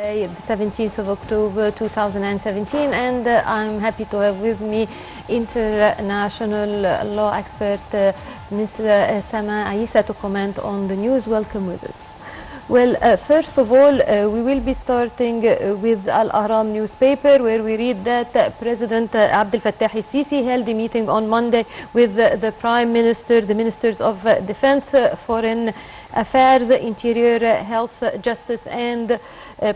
Monday, the 17th of October 2017, and I'm happy to have with me international law expert Ms. Eissa to comment on the news. Welcome with us. Well, first of all, we will be starting with Al Ahram newspaper, where we read that President Abdel Fattah el-Sisi held a meeting on Monday with the Prime Minister, the Ministers of Defense, Foreign Affairs, Interior, Health, Justice and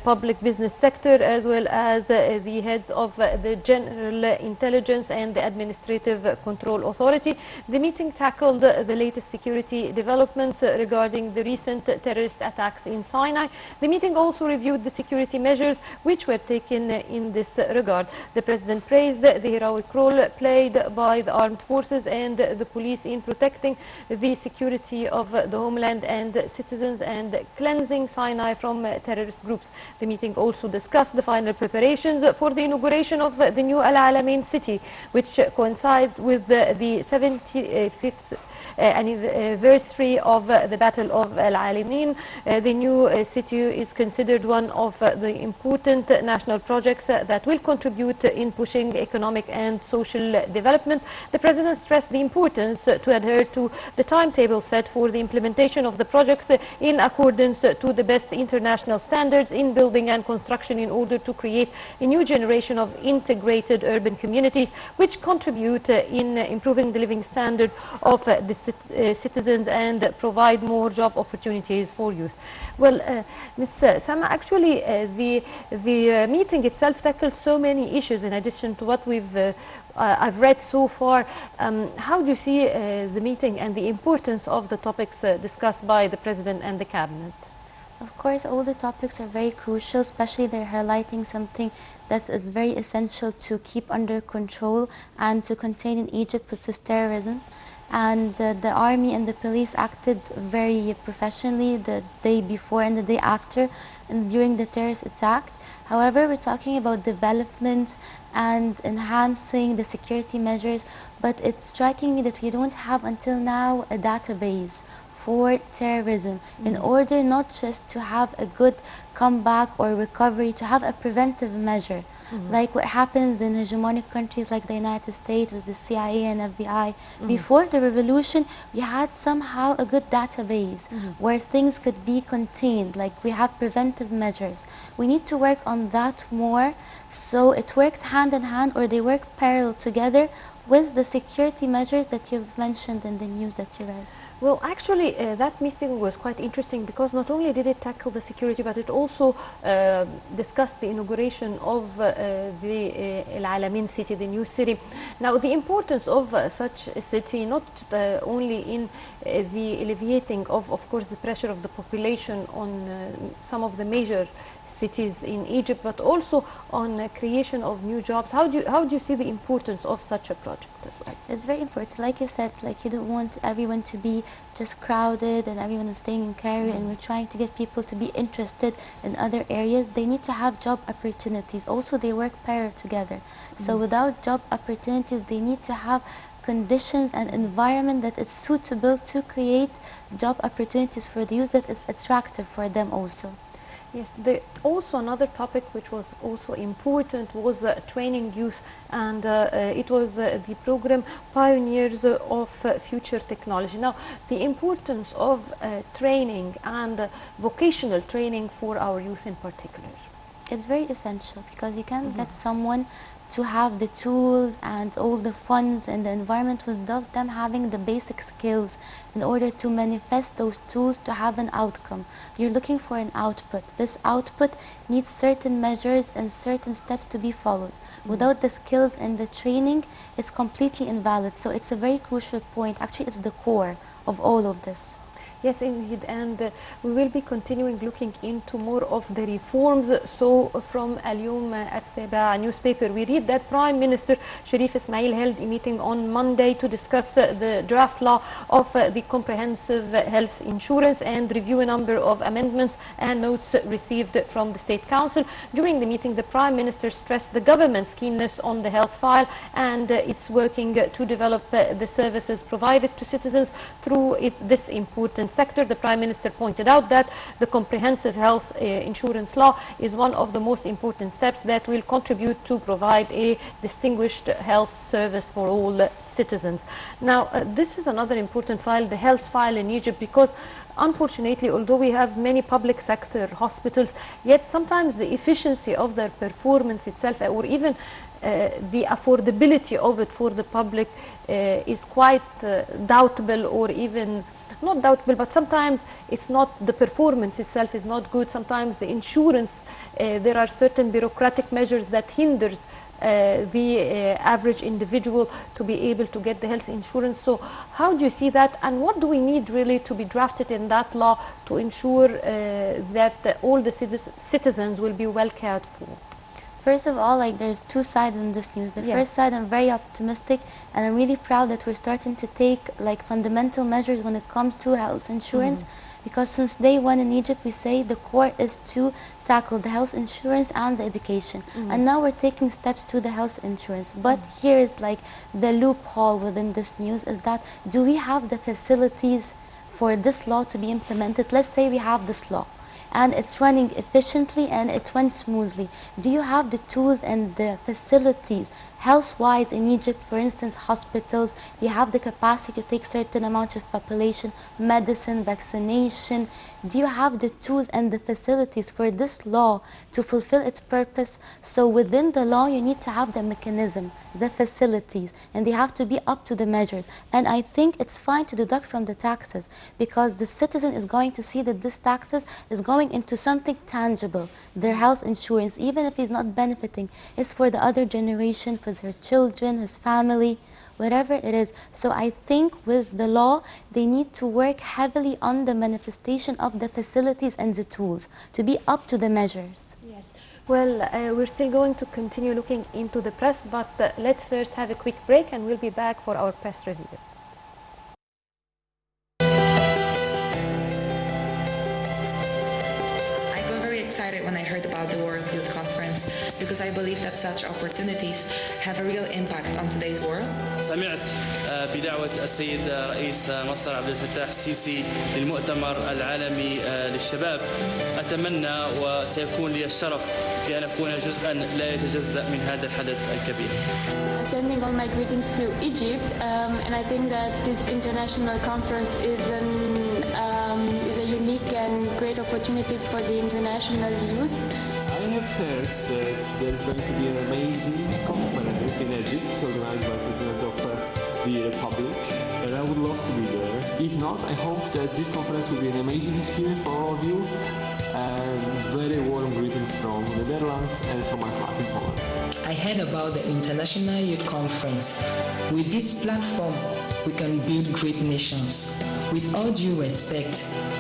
Public Business Sector, as well as the heads of the General Intelligence and the Administrative Control Authority. The meeting tackled the latest security developments regarding the recent terrorist attacks in Sinai. The meeting also reviewed the security measures which were taken in this regard. The President praised the heroic role played by the armed forces and the police in protecting the security of the homeland and citizens and cleansing Sinai from terrorist groups. The meeting also discussed the final preparations for the inauguration of the new Al Alamein city, which coincides with the 75th anniversary of the Battle of Al Alamein. The new city is considered one of the important national projects that will contribute in pushing economic and social development. The President stressed the importance to adhere to the timetable set for the implementation of the projects in accordance to the best international standards in building and construction, in order to create a new generation of integrated urban communities which contribute in improving the living standard of the citizens and provide more job opportunities for youth. Well, Ms. Sama, actually the meeting itself tackled so many issues in addition to what I've read so far. How do you see the meeting and the importance of the topics discussed by the President and the Cabinet? Of course, all the topics are very crucial, especially they're highlighting something that is very essential to keep under control and to contain in Egypt, which is terrorism. And the army and the police acted very professionally the day before and the day after and during the terrorist attack. However, we're talking about development and enhancing the security measures, but it's striking me that we don't have until now a database for terrorism in order not just to have a good comeback or recovery, to have a preventive measure. Like what happens in hegemonic countries like the United States with the CIA and FBI. Before the revolution, we had somehow a good database where things could be contained, like we have preventive measures. We need to work on that more, so it works hand in hand, or they work parallel together with the security measures that you've mentioned in the news that you read. Well, actually, that meeting was quite interesting because not only did it tackle the security, but it also discussed the inauguration of the Al Alamein city, the new city. Now, the importance of such a city, not only in the alleviating of course, the pressure of the population on some of the major cities in Egypt, but also on creation of new jobs. How do you see the importance of such a project as well? It's very important. Like you said, like you don't want everyone to be just crowded and everyone is staying in Cairo, and we're trying to get people to be interested in other areas. They need to have job opportunities. Also, they work parallel together. So without job opportunities, they need to have conditions and environment that is suitable to create job opportunities for the youth that is attractive for them also. Yes, also another topic which was also important was training youth, and it was the program Pioneers of Future Technology. Now, the importance of training and vocational training for our youth in particular. It's very essential because you can't get someone to have the tools and all the funds and the environment without them having the basic skills in order to manifest those tools to have an outcome. You're looking for an output. This output needs certain measures and certain steps to be followed. Without the skills and the training, it's completely invalid. So it's a very crucial point. Actually, it's the core of all of this. Yes, indeed, and we will be continuing looking into more of the reforms. So from Al-Yawm Al-Saba newspaper, we read that Prime Minister Sharif Ismail held a meeting on Monday to discuss the draft law of the comprehensive health insurance and review a number of amendments and notes received from the State Council. During the meeting, the Prime Minister stressed the government's keenness on the health file and its working to develop the services provided to citizens through this important sector. The Prime Minister pointed out that the comprehensive health insurance law is one of the most important steps that will contribute to provide a distinguished health service for all citizens. Now, this is another important file, the health file in Egypt, because unfortunately, although we have many public sector hospitals, yet sometimes the efficiency of their performance itself, or even the affordability of it for the public is quite doubtable, or even not doubtable, but sometimes it's not, the performance itself is not good. Sometimes the insurance, there are certain bureaucratic measures that hinders the average individual to be able to get the health insurance. So how do you see that, and what do we need really to be drafted in that law to ensure that all the citizens will be well cared for? First of all, there's two sides in this news. The first side, I'm very optimistic, and I'm really proud that we're starting to take fundamental measures when it comes to health insurance. Because since day one in Egypt, we say the core is to tackle the health insurance and the education. And now we're taking steps to the health insurance. But here is the loophole within this news, is that do we have the facilities for this law to be implemented? Let's say we have this law and it's running efficiently and it went smoothly. Do you have the tools and the facilities health-wise in Egypt? For instance, hospitals, do you have the capacity to take certain amounts of population, medicine, vaccination? Do you have the tools and the facilities for this law to fulfill its purpose? So within the law, you need to have the mechanism, the facilities, and they have to be up to the measures. And I think it's fine to deduct from the taxes, because the citizen is going to see that this taxes is going into something tangible. Their health insurance, even if he's not benefiting, is for the other generation, for his children, his family, whatever it is. So I think with the law, they need to work heavily on the manifestation of the facilities and the tools to be up to the measures. Yes. Well, we're still going to continue looking into the press, but let's first have a quick break and we'll be back for our press review. Excited when I heard about the World Youth Conference, because I believe that such opportunities have a real impact on today's world. سمعت بدعوة السيد رئيس مصر عبد الفتاح السيسي للمؤتمر العالمي للشباب. أتمنى وسيكون لي الشرف في أن أكون جزءا لا يتجزأ من هذا الحدث الكبير. Sending all my greetings to Egypt, and I think that this international conference is a unique and great opportunity for the international youth. I have heard that there is going to be an amazing conference in Egypt organized by the President of the Republic, and I would love to be there. If not, I hope that this conference will be an amazing experience for all of you, and very warm greetings from the Netherlands and from my heart in Poland. I heard about the International Youth Conference. With this platform, we can build great nations. With all due respect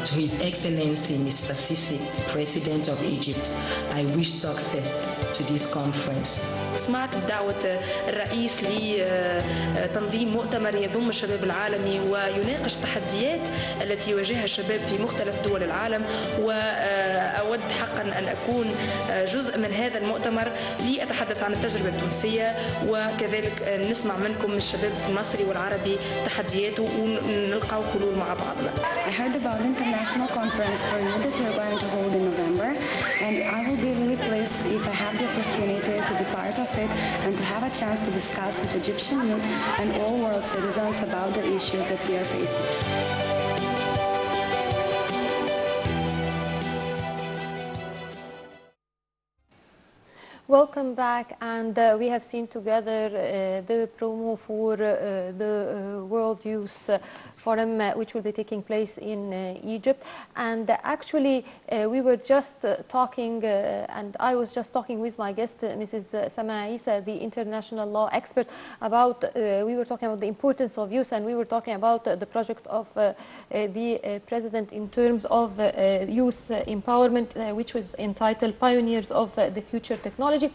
to His Excellency Mr. Sisi, President of Egypt, I wish success to this conference. سمعت بدعوة الرئيس لتنظيم مؤتمر يضم الشباب العالمي ويناقش التحديات التي يواجهها الشباب في مختلف دول العالم، وأود حقا أن أكون جزء من هذا المؤتمر لأتحدث عن التجربة التونسية، وكذلك نسمع منكم الشباب المصري والعربي تحدياته ونلقاو حلول مع بعضنا. I heard about the international conference for youth that you're going to hold in November, and I will be really pleased if I have the opportunity to be part of it and to have a chance to discuss with Egyptian youth and all world citizens about the issues that we are facing. Welcome back, and we have seen together the promo for the World Youth Forum, which will be taking place in Egypt. And actually, we were just talking, and I was just talking with my guest, Mrs. Eissa, the international law expert, about, we were talking about the importance of youth, and we were talking about the project of the president in terms of youth empowerment, which was entitled Pioneers of the Future Technology. technology.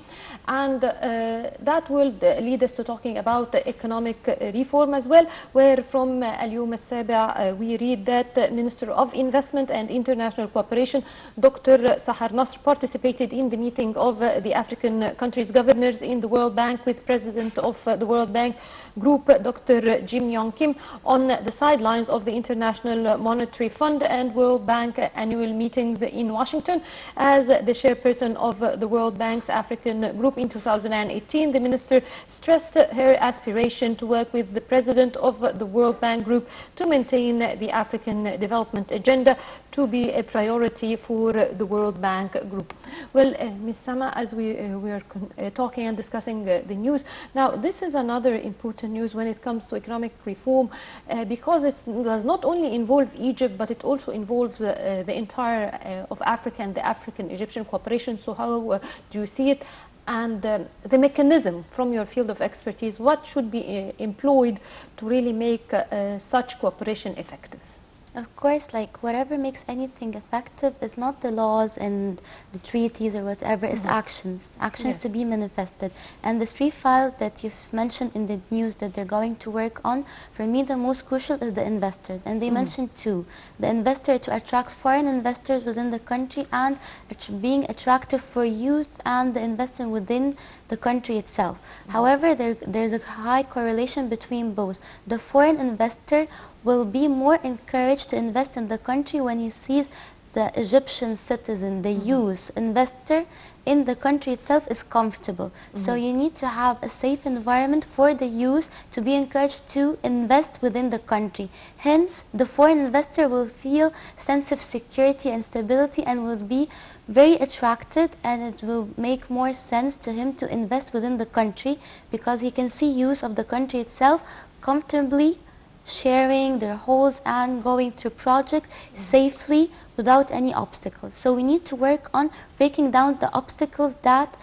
And that will lead us to talking about economic reform as well, where from اليوم السابع we read that Minister of Investment and International Cooperation Dr. Sahar Nasr participated in the meeting of the African countries' governors in the World Bank with President of the World Bank Group, Dr. Jim Yong Kim, on the sidelines of the International Monetary Fund and World Bank annual meetings in Washington. As the chairperson of the World Bank's African Group in 2018, the minister stressed her aspiration to work with the president of the World Bank Group to maintain the African development agenda to be a priority for the World Bank Group. Well, Ms. Sama, as we are talking and discussing the news, now this is another important news when it comes to economic reform because it does not only involve Egypt, but it also involves the entire of Africa and the African-Egyptian cooperation. So how do you see it? And the mechanism from your field of expertise, what should be employed to really make such cooperation effective? Of course, like whatever makes anything effective is not the laws and the treaties or whatever, it's actions yes. to be manifested. And the 3 files that you've mentioned in the news that they're going to work on, for me the most crucial is the investors. And they mentioned 2. The investor to attract foreign investors within the country and being attractive for youth and the investment within the country itself. However, there's a high correlation between both. The foreign investor will be more encouraged to invest in the country when he sees the Egyptian citizen, the youth investor in the country itself is comfortable. So you need to have a safe environment for the youth to be encouraged to invest within the country. Hence, the foreign investor will feel sense of security and stability and will be very attracted, and it will make more sense to him to invest within the country because he can see use of the country itself comfortably sharing their holes and going through projects safely without any obstacles. So we need to work on breaking down the obstacles that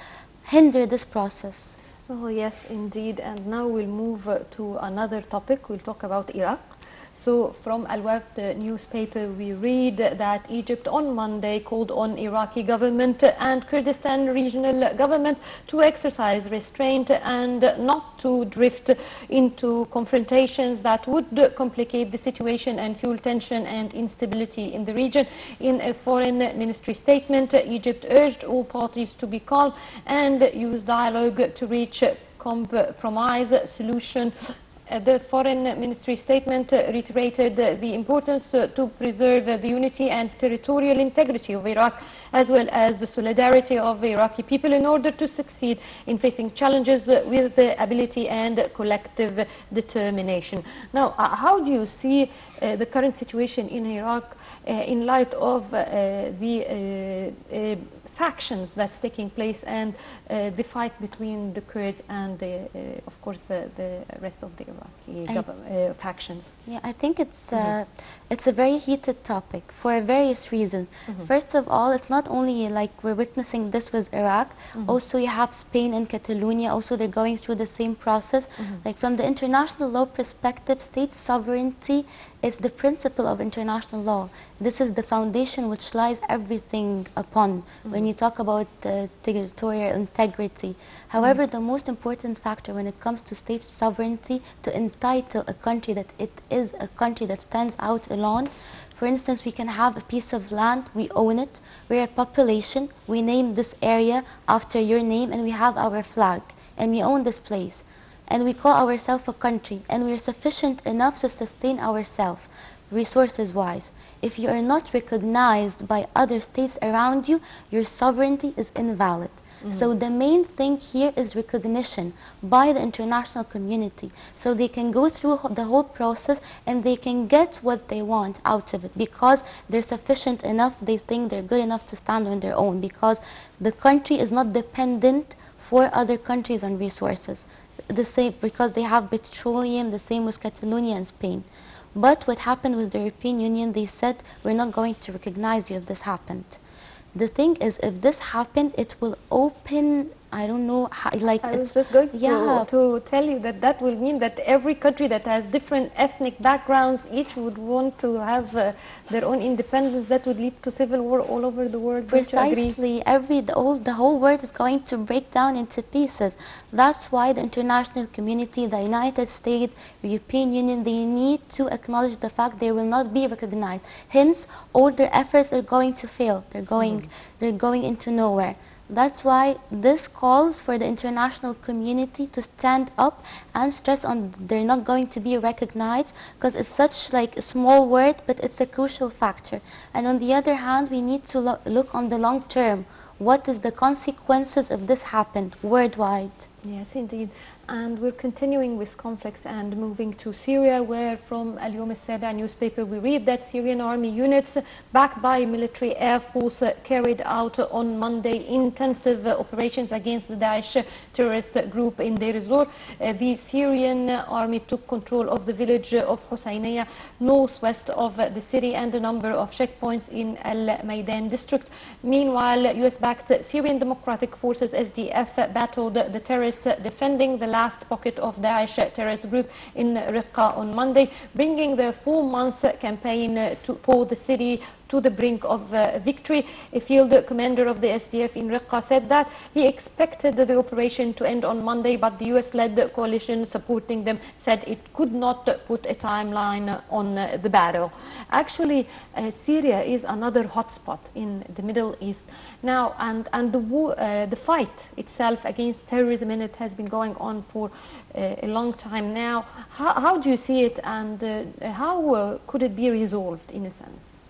hinder this process. Oh yes, indeed. And now we'll move to another topic. We'll talk about Iraq. So from Al-Wafd newspaper, we read that Egypt on Monday called on Iraqi government and Kurdistan regional government to exercise restraint and not to drift into confrontations that would complicate the situation and fuel tension and instability in the region. In a foreign ministry statement, Egypt urged all parties to be calm and use dialogue to reach compromise solution. The foreign ministry statement reiterated the importance to preserve the unity and territorial integrity of Iraq, as well as the solidarity of the Iraqi people in order to succeed in facing challenges with ability and collective determination. Now, how do you see the current situation in Iraq in light of the factions that's taking place and the fight between the Kurds and of course the rest of the Iraqi factions? Yeah, I think it's a very heated topic for various reasons. First of all, it's not only like we're witnessing this with Iraq, also you have Spain and Catalonia, also they're going through the same process. Like from the international law perspective, state sovereignty is the principle of international law. This is the foundation which lies everything upon when you talk about territorial integrity. However, the most important factor when it comes to state sovereignty to entitle a country that it is a country that stands out alone. For instance, we can have a piece of land, we own it, we're a population, we name this area after your name and we have our flag and we own this place. And we call ourselves a country and we are sufficient enough to sustain ourselves resources-wise. If you are not recognized by other states around you, your sovereignty is invalid. So the main thing here is recognition by the international community, so they can go through the whole process and they can get what they want out of it because they're sufficient enough, they think they're good enough to stand on their own because the country is not dependent for other countries on resources. The same because they have petroleum, the same with Catalonia and Spain. But what happened with the European Union, they said, we're not going to recognize you if this happened. The thing is, if this happened, it will open I don't know how, like I it's was just going yeah. to tell you that that will mean that every country that has different ethnic backgrounds, each would want to have their own independence. That would lead to civil war all over the world. Don't you agree? Precisely, the whole world is going to break down into pieces. That's why the international community, the United States, European Union, they need to acknowledge the fact they will not be recognized. Hence, all their efforts are going to fail. They're going into nowhere. That's why this calls for the international community to stand up and stress on they're not going to be recognized, because it's such like a small word, but it's a crucial factor. And on the other hand, we need to look on the long term. What is the consequences if this happened worldwide? Yes, indeed. And we're continuing with conflicts and moving to Syria, where from Al Yom Al-Sabi newspaper we read that Syrian army units backed by military air force carried out on Monday intensive operations against the Daesh terrorist group in Deir ez-Zor. The Syrian army took control of the village of Husayniya, northwest of the city, and a number of checkpoints in Al-Maidan district. Meanwhile, US-backed Syrian Democratic Forces (SDF) battled the terrorists, defending the last pocket of Daesh terrorist group in Raqqa on Monday, bringing the 4 months campaign for the city to the brink of victory. A field commander of the SDF in Raqqa said that he expected the operation to end on Monday, but the US-led coalition supporting them said it could not put a timeline on the battle. Actually, Syria is another hotspot in the Middle East now, and the fight itself against terrorism in it has been going on for a long time now. How do you see it, and how could it be resolved in a sense?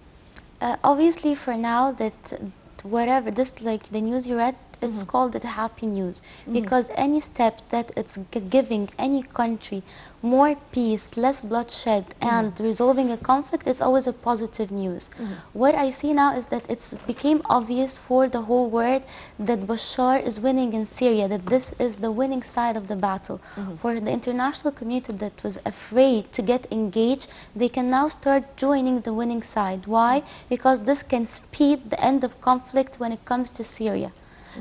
Obviously, for now, that whatever this, like the news you read, it's called it happy news, because any step that it's giving any country more peace, less bloodshed, and resolving a conflict is always a positive news. What I see now is that it's became obvious for the whole world that Bashar is winning in Syria, that this is the winning side of the battle. For the international community that was afraid to get engaged, they can now start joining the winning side. Why? Because this can speed the end of conflict when it comes to Syria.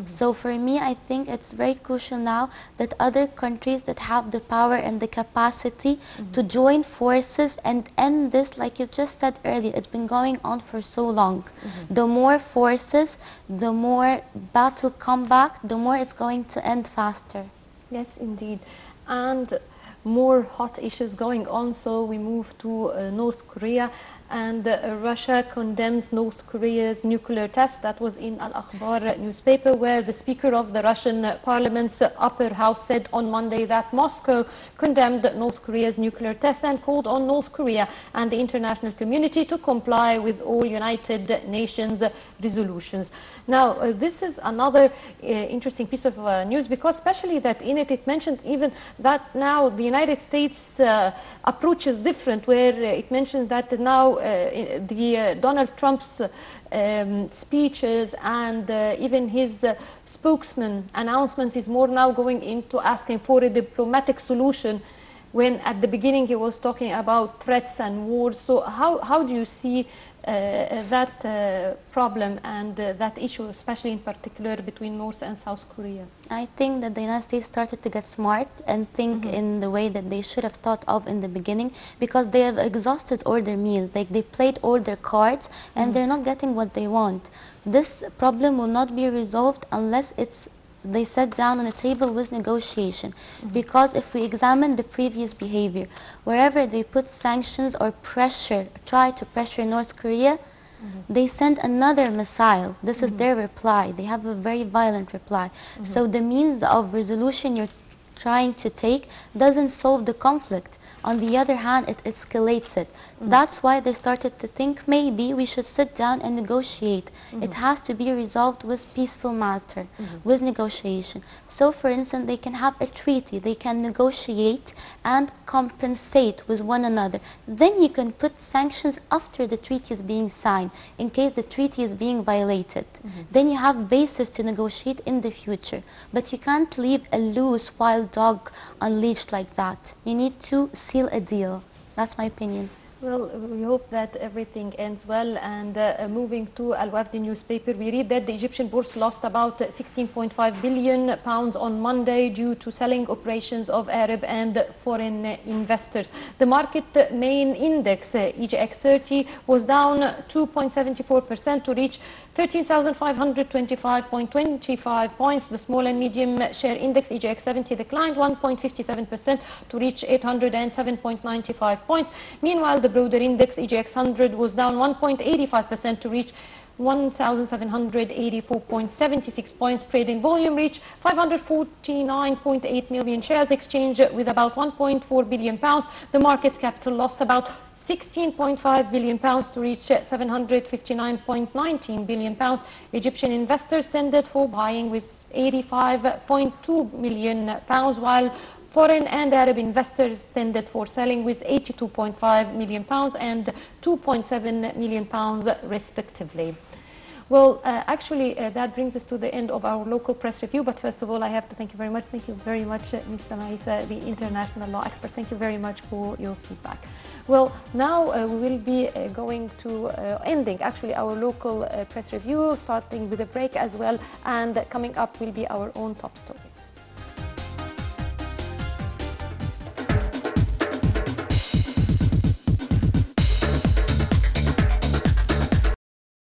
So for me, I think it's very crucial now that other countries that have the power and the capacity to join forces and end this, like you just said earlier, it's been going on for so long. The more forces, the more battle come back, the more it's going to end faster. Yes, indeed. And more hot issues going on, so we move to North Korea. And Russia condemns North Korea's nuclear test. That was in Al-Akhbar newspaper, where the Speaker of the Russian Parliament's upper house said on Monday that Moscow condemned North Korea's nuclear test and called on North Korea and the international community to comply with all United Nations resolutions. Now, this is another interesting piece of news, because especially that in it, it mentioned even that now the United States approach is different, where it mentions that now Donald Trump's speeches and even his spokesman announcements is more now going into asking for a diplomatic solution, when at the beginning he was talking about threats and wars. So how do you see that problem and that issue, especially in particular between North and South Korea? I think that the United States started to get smart and think in the way that they should have thought of in the beginning, because they have exhausted all their means. Like, they played all their cards and they're not getting what they want. This problem will not be resolved unless they sat down on a table with negotiation. Because if we examine the previous behavior, wherever they put sanctions or pressure, try to pressure North Korea, they send another missile. This is their reply. They have a very violent reply. So the means of resolution you're trying to take doesn't solve the conflict. On the other hand, it escalates it. That's why they started to think maybe we should sit down and negotiate. It has to be resolved with peaceful matter, with negotiation. So, for instance, they can have a treaty. They can negotiate and compensate with one another. Then you can put sanctions after the treaty is being signed, in case the treaty is being violated. Then you have basis to negotiate in the future. But you can't leave a loose wild dog unleashed like that. You need to seal a deal. That's my opinion. Well, we hope that everything ends well. And moving to Al Wafd newspaper, we read that the Egyptian bourse lost about 16.5 billion pounds on Monday due to selling operations of Arab and foreign investors. The market main index, EGX 30, was down 2.74% to reach 13,525.25 points. The small and medium share index, EGX 70, declined 1.57% to reach 807.95 points. Meanwhile, the broader index, EGX 100, was down 1.85% to reach 1,784.76 points. Trading volume reached 549.8 million shares exchanged with about 1.4 billion pounds. The market's capital lost about 16.5 billion pounds to reach 759.19 billion pounds. Egyptian investors tended for buying with 85.2 million pounds, while foreign and Arab investors tended for selling with 82.5 million pounds and 2.7 million pounds respectively. Well, actually, that brings us to the end of our local press review. But first of all, I have to thank you very much. Thank you very much, Ms. Sama Eissa, the international law expert. Thank you very much for your feedback. Well, now we will be going to ending actually our local press review, starting with a break as well. And coming up will be our own top stories.